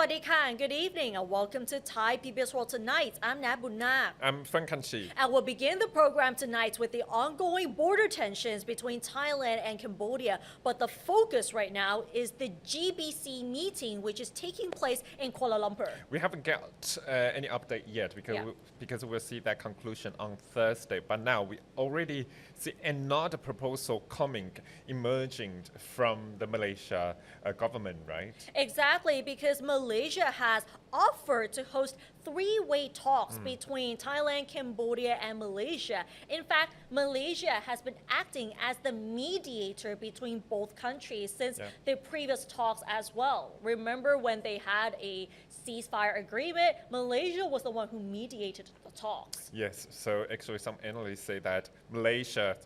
Sawadika and good evening and welcome to Thai PBS World Tonight. I'm Nat Bunnak. I'm Frank Kanchi. And we'll begin the program tonight with the ongoing border tensions between Thailand and Cambodia. But the focus right now is the GBC meeting, which is taking place in Kuala Lumpur. We haven't got any update yet because we'll see that conclusion on Thursday. But now we already see another proposal emerging from the Malaysia government, right? Exactly, because Malaysia has offered to host three-way talks between Thailand, Cambodia, and Malaysia. In fact, Malaysia has been acting as the mediator between both countries since the previous talks as well. Remember when they had a ceasefire agreement, Malaysia was the one who mediated the talks. Yes, so actually some analysts say that Malaysia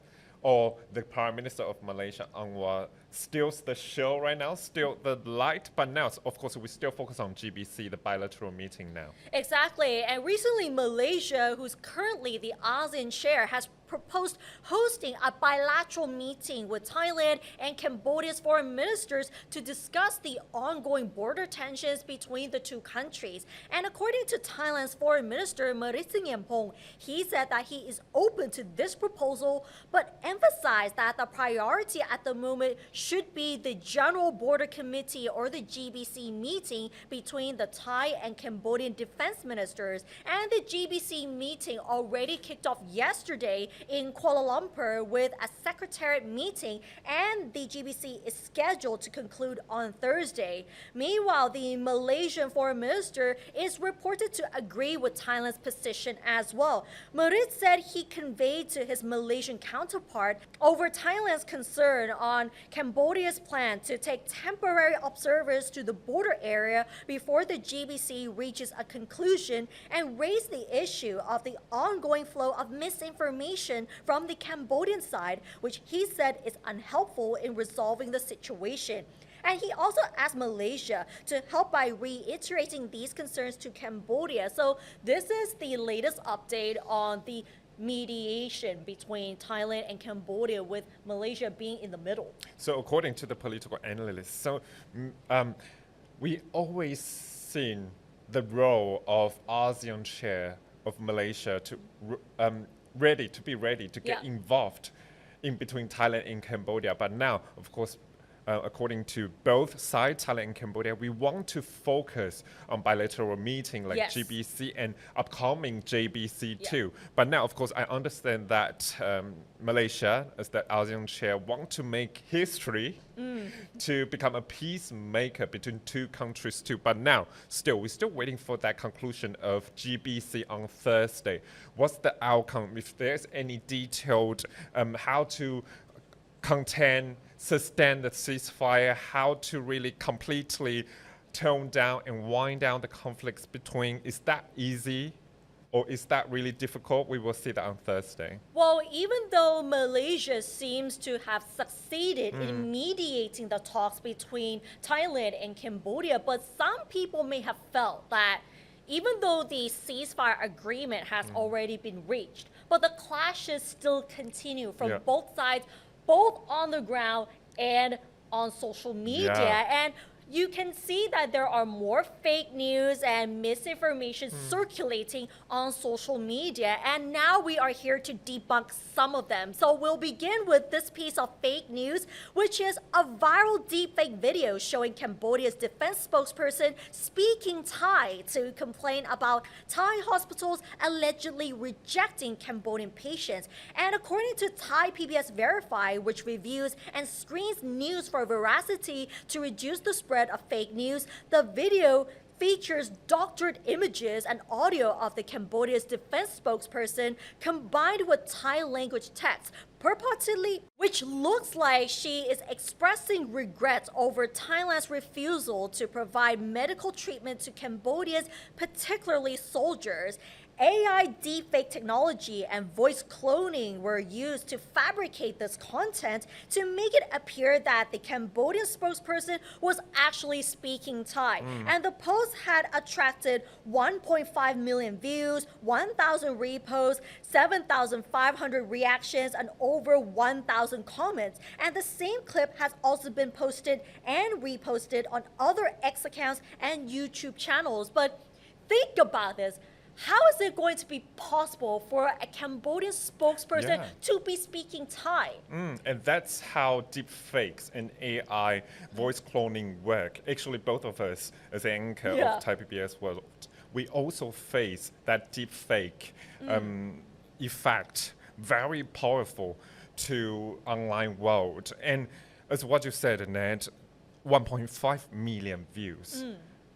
or the Prime Minister of Malaysia, Anwar, steals the show right now, still the light, but now, of course, we still focus on GBC, the bilateral meeting now. Exactly, and recently Malaysia, who's currently the ASEAN chair, has proposed hosting a bilateral meeting with Thailand and Cambodia's foreign ministers to discuss the ongoing border tensions between the two countries. And according to Thailand's foreign minister, Marisingyampong, he said that he is open to this proposal, but emphasized that the priority at the moment should be the General Border Committee or the GBC meeting between the Thai and Cambodian defense ministers. And the GBC meeting already kicked off yesterday in Kuala Lumpur with a secretariat meeting, and the GBC is scheduled to conclude on Thursday. Meanwhile, the Malaysian foreign minister is reported to agree with Thailand's position as well. Marit said he conveyed to his Malaysian counterpart over Thailand's concern on Cambodia's plan to take temporary observers to the border area before the GBC reaches a conclusion, and raised the issue of the ongoing flow of misinformation from the Cambodian side, which he said is unhelpful in resolving the situation. And he also asked Malaysia to help by reiterating these concerns to Cambodia. So this is the latest update on the mediation between Thailand and Cambodia, with Malaysia being in the middle. So according to the political analysts, we always seen the role of ASEAN chair of Malaysia to be ready to get involved in between Thailand and Cambodia. But now, of course, according to both sides, Thailand and Cambodia, we want to focus on bilateral meeting like GBC and upcoming JBC too. But now, of course, I understand that Malaysia, as the ASEAN chair, want to make history to become a peacemaker between two countries too. But now, we're still waiting for that conclusion of GBC on Thursday. What's the outcome? If there's any detailed how to sustain the ceasefire, how to really completely tone down and wind down the conflicts between, is that easy? Or is that really difficult? We will see that on Thursday. Well, even though Malaysia seems to have succeeded in mediating the talks between Thailand and Cambodia, but some people may have felt that even though the ceasefire agreement has already been reached, but the clashes still continue from both sides, both on the ground and on social media. And you can see that there are more fake news and misinformation circulating on social media, and now we are here to debunk some of them. So we'll begin with this piece of fake news, which is a viral deepfake video showing Cambodia's defense spokesperson speaking Thai to complain about Thai hospitals allegedly rejecting Cambodian patients. And according to Thai PBS Verify, which reviews and screens news for veracity to reduce the spread of fake news, the video features doctored images and audio of the Cambodia's defense spokesperson combined with Thai language text, purportedly, which looks like she is expressing regrets over Thailand's refusal to provide medical treatment to Cambodia's, particularly soldiers. AI deepfake technology and voice cloning were used to fabricate this content to make it appear that the Cambodian spokesperson was actually speaking Thai. And the post had attracted 1.5 million views, 1,000 reposts, 7,500 reactions, and over 1,000 comments. And the same clip has also been posted and reposted on other X accounts and YouTube channels. But think about this. How is it going to be possible for a Cambodian spokesperson to be speaking Thai? And that's how deepfakes and AI voice cloning work. Actually, both of us, as anchor of Thai PBS World, we also face that deepfake effect, very powerful to online world. And as what you said, Ned, 1.5 million views.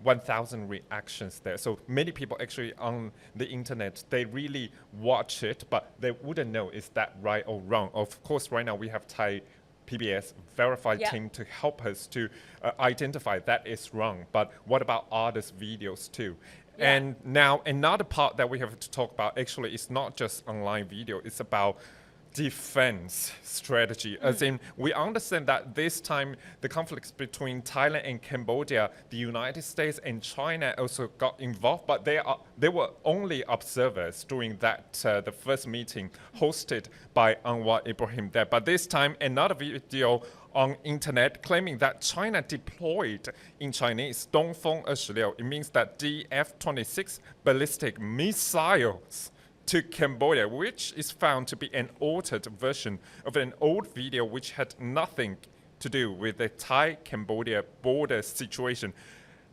1,000 reactions there. So many people actually on the internet, they really watch it, but they wouldn't know is that right or wrong. Of course, right now we have Thai PBS verified team to help us to identify that is wrong. But what about others' videos too? And now another part that we have to talk about actually is not just online video, it's about defense strategy. As in, we understand that this time the conflicts between Thailand and Cambodia, the United States and China also got involved, but they were only observers during that the first meeting hosted by Anwar Ibrahim there. But this time, another video on internet claiming that China deployed, in Chinese, 东风26. It means that DF-26 ballistic missiles to Cambodia, which is found to be an altered version of an old video which had nothing to do with the Thai-Cambodia border situation.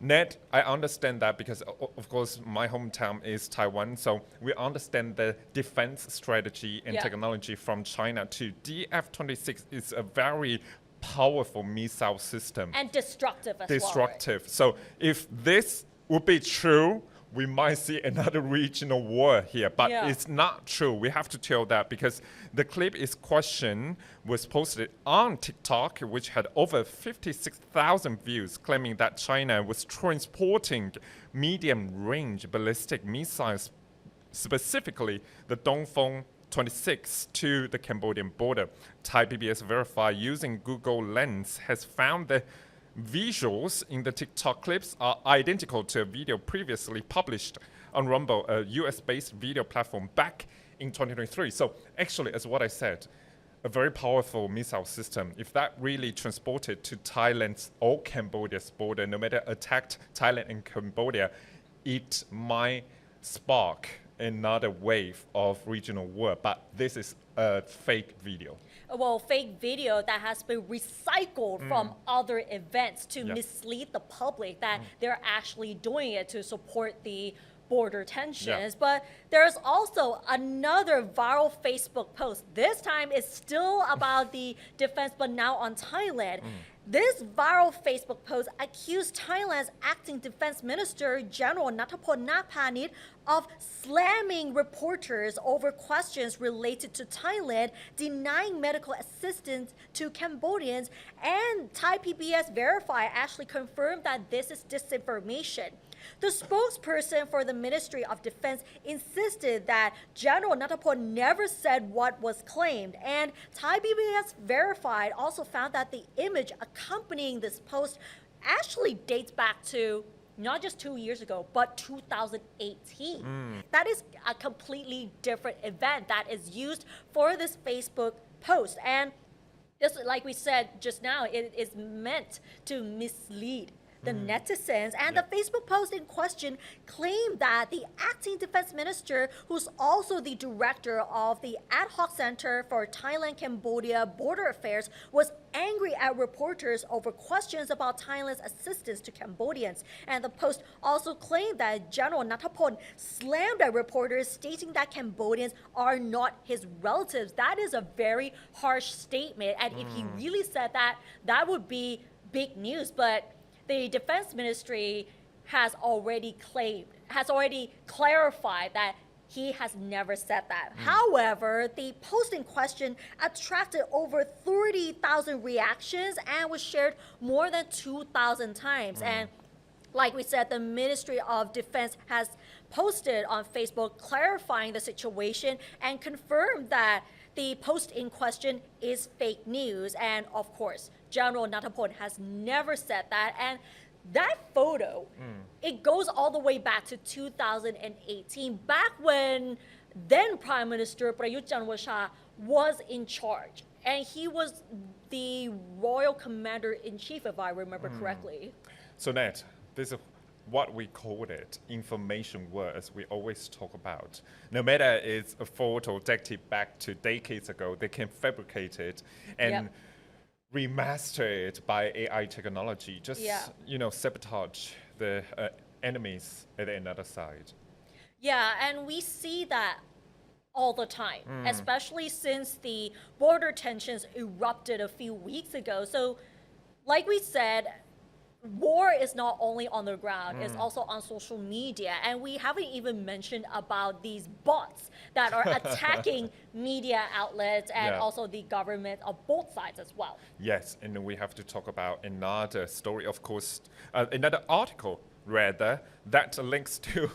Ned, I understand that because, of course, my hometown is Taiwan, so we understand the defense strategy and technology from China to DF-26 is a very powerful missile system. And destructive as well. Destructive. Right? So if this would be true, we might see another regional war here, but it's not true. We have to tell that because the clip is was posted on TikTok, which had over 56,000 views, claiming that China was transporting medium-range ballistic missiles, specifically the Dongfeng 26 to the Cambodian border. Thai PBS Verify using Google Lens has found the visuals in the TikTok clips are identical to a video previously published on Rumble, a US-based video platform, back in 2023. So actually, as what I said, a very powerful missile system. If that really transported to Thailand's or Cambodia's border, no matter attacked Thailand and Cambodia, it might spark another wave of regional war. But this is a fake video. Well, fake video that has been recycled from other events to mislead the public that they're actually doing it to support the border tensions. But there's also another viral Facebook post. This time it's still about the defense, but now on Thailand. This viral Facebook post accused Thailand's acting defense minister, General Nathapol Napanit, of slamming reporters over questions related to Thailand, denying medical assistance to Cambodians, and Thai PBS Verify actually confirmed that this is disinformation. The spokesperson for the Ministry of Defense insisted that General Nathapol never said what was claimed, and Thai PBS Verified also found that the image accompanying this post actually dates back to not just 2 years ago, but 2018. That is a completely different event that is used for this Facebook post. And just like we said just now, it is meant to mislead the netizens. And the Facebook post in question claimed that the acting defense minister, who's also the director of the Ad Hoc Center for Thailand-Cambodia Border Affairs, was angry at reporters over questions about Thailand's assistance to Cambodians. And the post also claimed that General Nathapol slammed at reporters, stating that Cambodians are not his relatives. That is a very harsh statement. And if he really said that, that would be big news. But the Defense Ministry has already clarified that he has never said that. However, the post in question attracted over 30,000 reactions and was shared more than 2,000 times. And like we said, the Ministry of Defense has posted on Facebook clarifying the situation and confirmed that the post in question is fake news. And of course, General Nathapol has never said that. And that photo, it goes all the way back to 2018, back when then Prime Minister Prayut Chan-o-cha was in charge. And he was the royal commander-in-chief, if I remember correctly. So Nat, this is what we call it, information war, as we always talk about. No matter it's a photo dated back to decades ago, they can fabricate it and remaster it by AI technology, just sabotage the enemies at another side. Yeah, and we see that all the time, especially since the border tensions erupted a few weeks ago. So, like we said, war is not only on the ground, it's also on social media. And we haven't even mentioned about these bots that are attacking media outlets and also the government of both sides as well. Yes, and we have to talk about another story, of course, another article, rather, that links to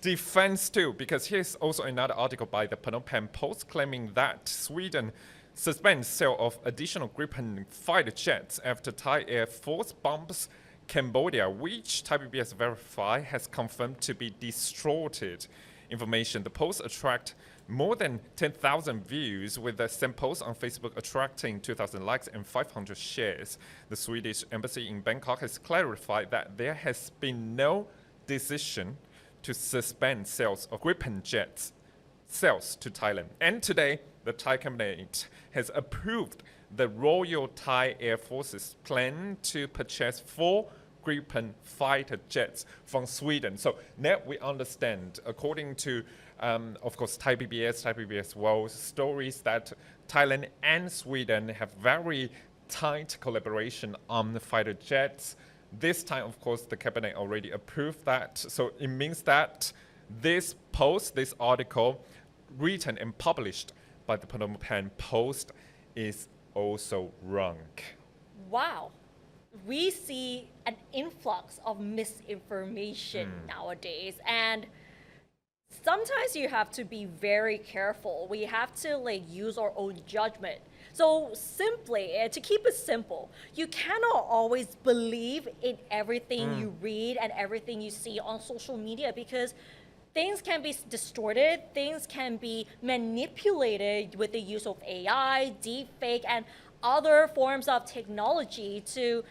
defense too, because here's also another article by the Phnom Penh Post claiming that Sweden suspends sale of additional Gripen fighter jets after Thai Air Force bombs Cambodia, which Thai PBS Verify has confirmed to be distorted information. The post attracted more than 10,000 views, with the same post on Facebook attracting 2,000 likes and 500 shares. The Swedish embassy in Bangkok has clarified that there has been no decision to suspend sales of Gripen jets sales to Thailand. And today, the Thai cabinet has approved the Royal Thai Air Force's plan to purchase 4 Gripen fighter jets from Sweden. So now we understand, according to, of course, Thai PBS World, stories that Thailand and Sweden have very tight collaboration on the fighter jets. This time, of course, the cabinet already approved that. So it means that this post, this article, written and published by the Phnom Penh Post, is also wrong. Wow. We see an influx of misinformation nowadays, and sometimes you have to be very careful. We have to use our own judgment. So simply, to keep it simple, you cannot always believe in everything you read and everything you see on social media, because things can be distorted, things can be manipulated with the use of AI, deepfake, and other forms of technology to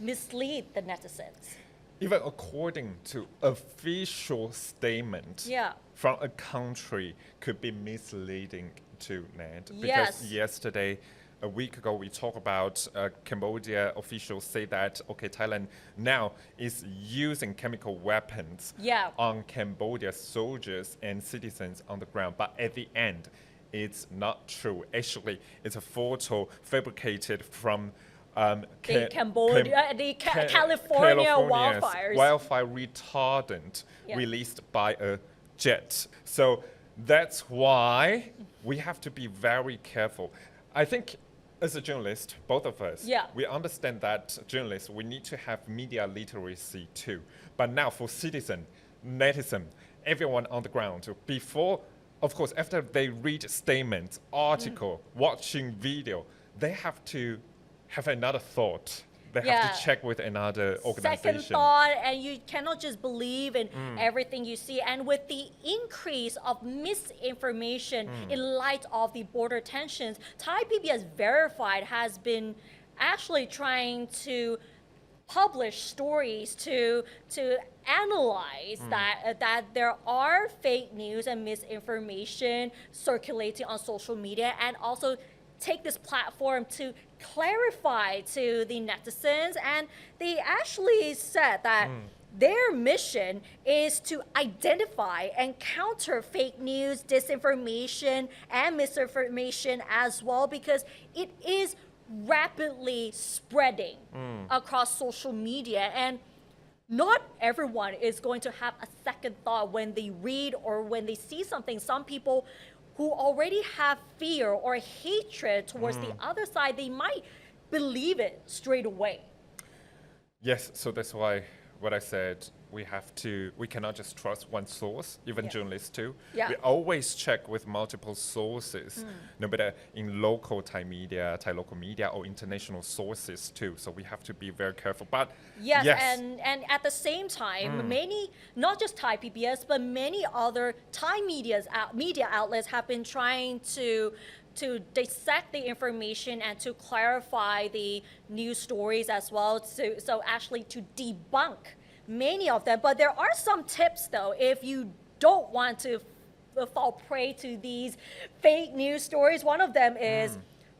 mislead the netizens. Even according to official statement from a country could be misleading to Nat. Because yesterday, a week ago, we talked about Cambodia officials say that, okay, Thailand now is using chemical weapons on Cambodia soldiers and citizens on the ground. But at the end, it's not true. Actually, it's a photo fabricated from the California wildfires. Wildfire retardant released by a jet. So that's why we have to be very careful. I think as a journalist, both of us, we understand that journalists, we need to have media literacy too. But now for citizen, netizen, everyone on the ground, before, of course, after they read statements, article, watching video, they have to have another thought. They have to check with another organization. Second thought, and you cannot just believe in everything you see. And with the increase of misinformation in light of the border tensions, Thai PBS Verified has been actually trying to publish stories to analyze that there are fake news and misinformation circulating on social media, and also take this platform to clarify to the netizens. And they actually said that their mission is to identify and counter fake news, disinformation, and misinformation as well, because it is rapidly spreading across social media. And not everyone is going to have a second thought when they read or when they see something. Some people who already have fear or hatred towards the other side, they might believe it straight away. Yes, so that's why what I said, we cannot just trust one source, even Yeah. journalists too. Yeah. We always check with multiple sources, no matter in local Thai media, Thai local media, or international sources too. So we have to be very careful. But Yes, and at the same time, many, not just Thai PBS, but many other Thai media outlets have been trying to dissect the information and to clarify the news stories as well, so actually to debunk many of them. But there are some tips though, if you don't want to fall prey to these fake news stories. One of them is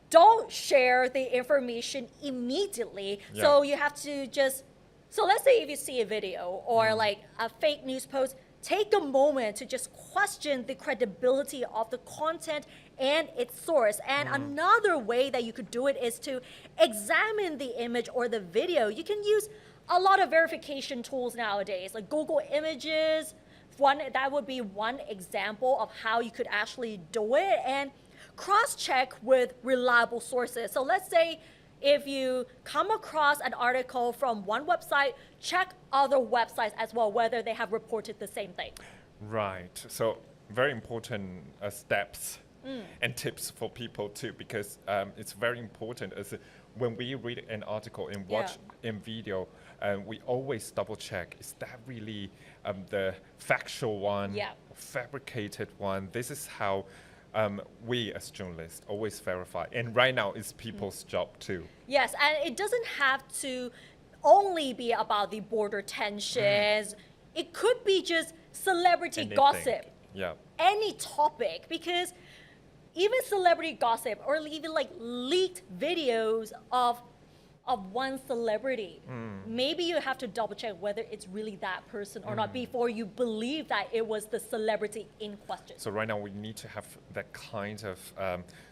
don't share the information immediately. Yeah. So you have to just, so let's say if you see a video or like a fake news post, take a moment to just question the credibility of the content and its source. And another way that you could do it is to examine the image or the video. You can use a lot of verification tools nowadays, like Google Images. That would be one example of how you could actually do it, and cross-check with reliable sources. So let's say if you come across an article from one website, check other websites as well, whether they have reported the same thing. Right. So very important steps and tips for people too, because it's very important as when we read an article and watch in video, we always double check, is that really the factual one, fabricated one? This is how we as journalists always verify. And right now it's people's job too. Yes, and it doesn't have to only be about the border tensions. It could be just celebrity Anything. gossip. Yeah. Any topic, because even celebrity gossip or even like leaked videos of one celebrity, maybe you have to double check whether it's really that person or not before you believe that it was the celebrity in question. So right now we need to have that kind of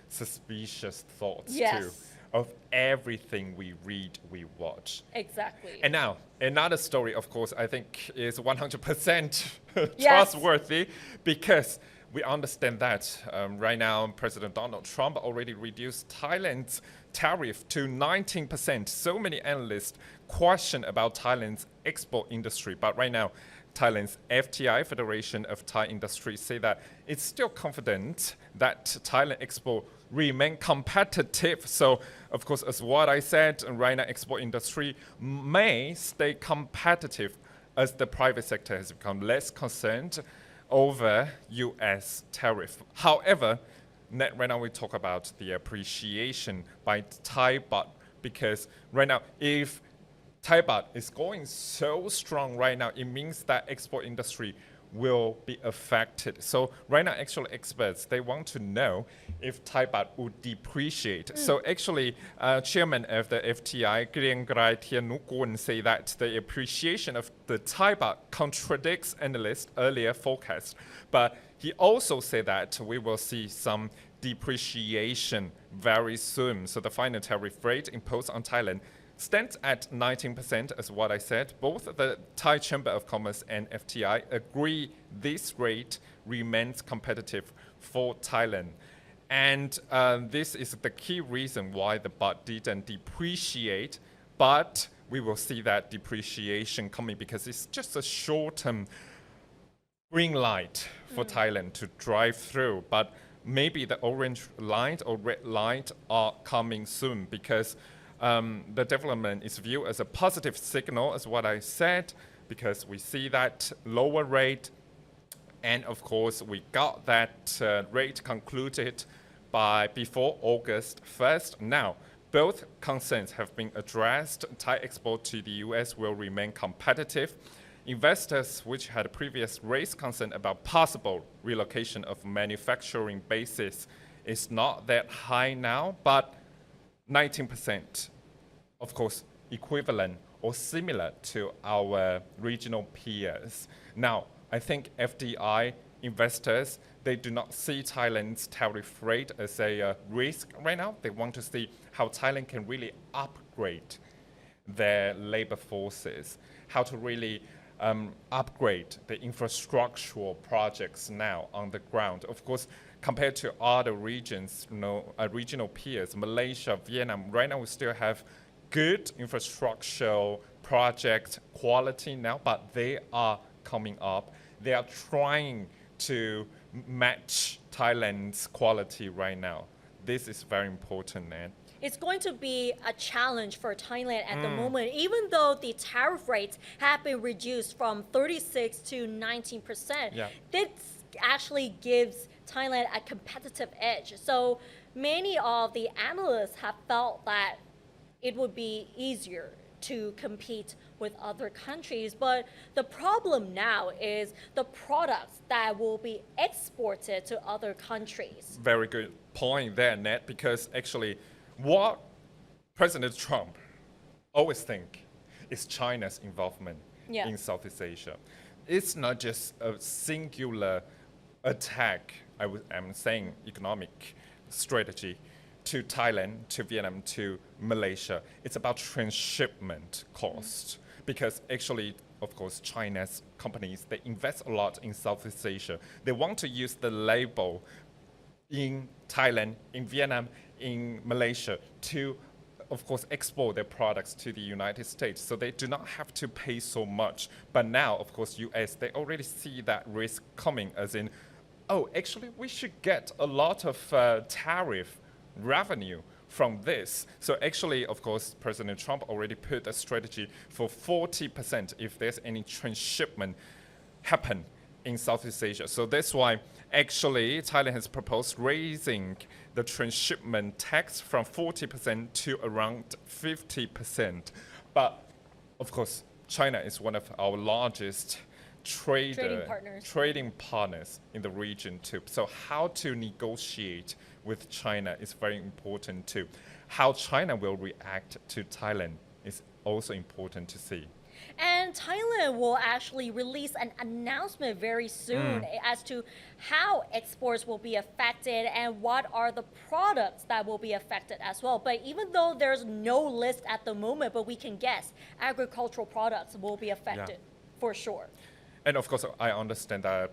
suspicious thoughts Yes. too of everything we read, we watch. Exactly. And now, another story, of course, I think is 100% Yes. trustworthy, because we understand that right now President Donald Trump already reduced Thailand's tariff to 19%. So many analysts question about Thailand's export industry, but right now Thailand's FTI, Federation of Thai Industry, say that it's still confident that Thailand export remain competitive. So, of course, as what I said, right now export industry may stay competitive as the private sector has become less concerned over U.S. tariff. However, right now we talk about the appreciation by Thai baht, because right now if Thai baht is going so strong right now, it means that export industry will be affected. So right now, actually experts, they want to know if Thai baht would depreciate. So actually, chairman of the FTI, Griangrai Thianukun, say that the appreciation of the Thai baht contradicts analysts' earlier forecast. But he also said that we will see some depreciation very soon. So the final tariff rate imposed on Thailand stands at 19%, as what I said. Both the Thai Chamber of Commerce and FTI agree this rate remains competitive for Thailand. And this is the key reason why the baht didn't depreciate, but we will see that depreciation coming because it's just a short-term green light for Thailand to drive through. But maybe the orange light or red light are coming soon, because the development is viewed as a positive signal, as what I said, because we see that lower rate, and of course we got that rate concluded by before August 1st. Now, both concerns have been addressed. Thai export to the US will remain competitive. Investors which had previous raised concern about possible relocation of manufacturing bases is not that high now, but 19%, of course, equivalent or similar to our regional peers. Now, I think FDI investors, they do not see Thailand's tariff rate as a risk right now. They want to see how Thailand can really upgrade their labor forces, how to really upgrade the infrastructural projects now on the ground. Of course, compared to other regions, regional peers, Malaysia, Vietnam, right now we still have good infrastructural project quality now, but they are coming up. They are trying to match Thailand's quality right now. This is very important, and it's going to be a challenge for Thailand at the moment, even though the tariff rates have been reduced from 36 to 19%. Yeah. This actually gives Thailand a competitive edge. So many of the analysts have felt that it would be easier to compete with other countries. But the problem now is the products that will be exported to other countries. very good point there, Ned, because actually what President Trump always think is China's involvement Yeah. in Southeast Asia. It's not just a singular attack, I'm saying economic strategy to Thailand, to Vietnam, to Malaysia. It's about transshipment cost because actually, of course, China's companies, they invest a lot in Southeast Asia. They want to use the label in Thailand, in Vietnam, in Malaysia to, of course, export their products to the United States. So they do not have to pay so much. But now, of course, US, they already see that risk coming as in, oh, actually, we should get a lot of tariff revenue from this. So actually, of course, President Trump already put a strategy for 40% if there's any transshipment happen in Southeast Asia. So that's why actually Thailand has proposed raising the transshipment tax from 40% to around 50%. But of course, China is one of our largest trading partners in the region too. So how to negotiate with China is very important too. How China will react to Thailand is also important to see. And Thailand will actually release an announcement very soon as to how exports will be affected and what are the products that will be affected as well. But even though there's no list at the moment, but we can guess agricultural products will be affected for sure. And of course, I understand that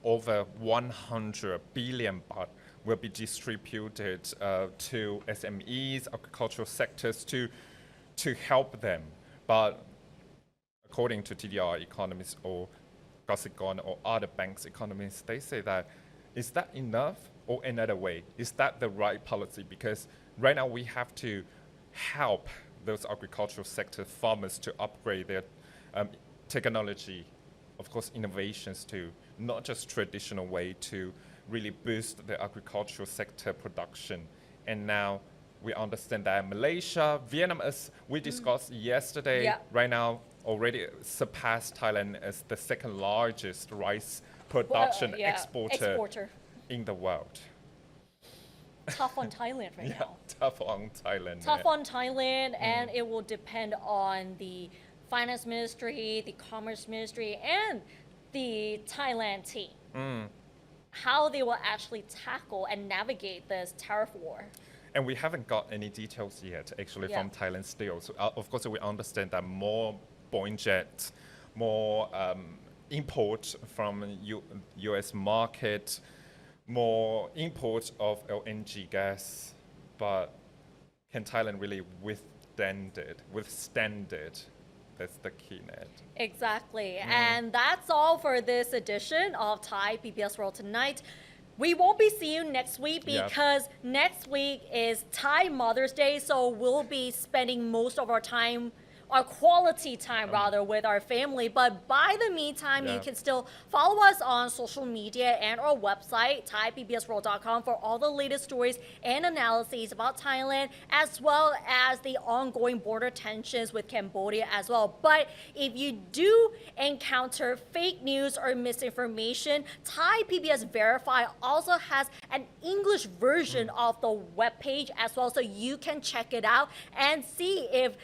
over 100 billion baht will be distributed to SMEs, agricultural sectors to help them. But according to TDR economists or Kasikorn or other banks economists, they say that is that enough or another way? Is that the right policy? Because right now we have to help those agricultural sector farmers to upgrade their technology, of course, innovations too, not just traditional way to really boost the agricultural sector production. And now we understand that Malaysia, Vietnam, as we discussed yesterday, right now already surpassed Thailand as the second largest rice production exporter in the world. Tough on Thailand right now. Tough on Thailand. Tough on Thailand, and it will depend on the finance ministry, the commerce ministry, and the Thailand team. How they will actually tackle and navigate this tariff war. And we haven't got any details yet, actually, from Thailand still. So, of course, we understand that more Boeing jets, more import from U.S. market, more import of LNG gas. But can Thailand really withstand it? That's the key, Ned. Exactly. And that's all for this edition of Thai PBS World Tonight. We won't be seeing you next week because next week is Thai Mother's Day, so we'll be spending most of our time, our quality time rather, with our family. But by the meantime, you can still follow us on social media and our website, ThaiPBSWorld.com, for all the latest stories and analyses about Thailand, as well as the ongoing border tensions with Cambodia as well. But if you do encounter fake news or misinformation, Thai PBS Verify also has an English version of the webpage as well, so you can check it out and see if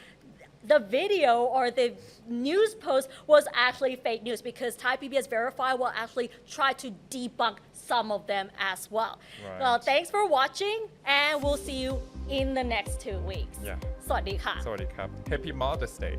the video or the news post was actually fake news, because Thai PBS Verify will actually try to debunk some of them as well. Well, thanks for watching, and we'll see you in the next 2 weeks. สวัสดีค่ะ สวัสดีครับ Happy Mother's Day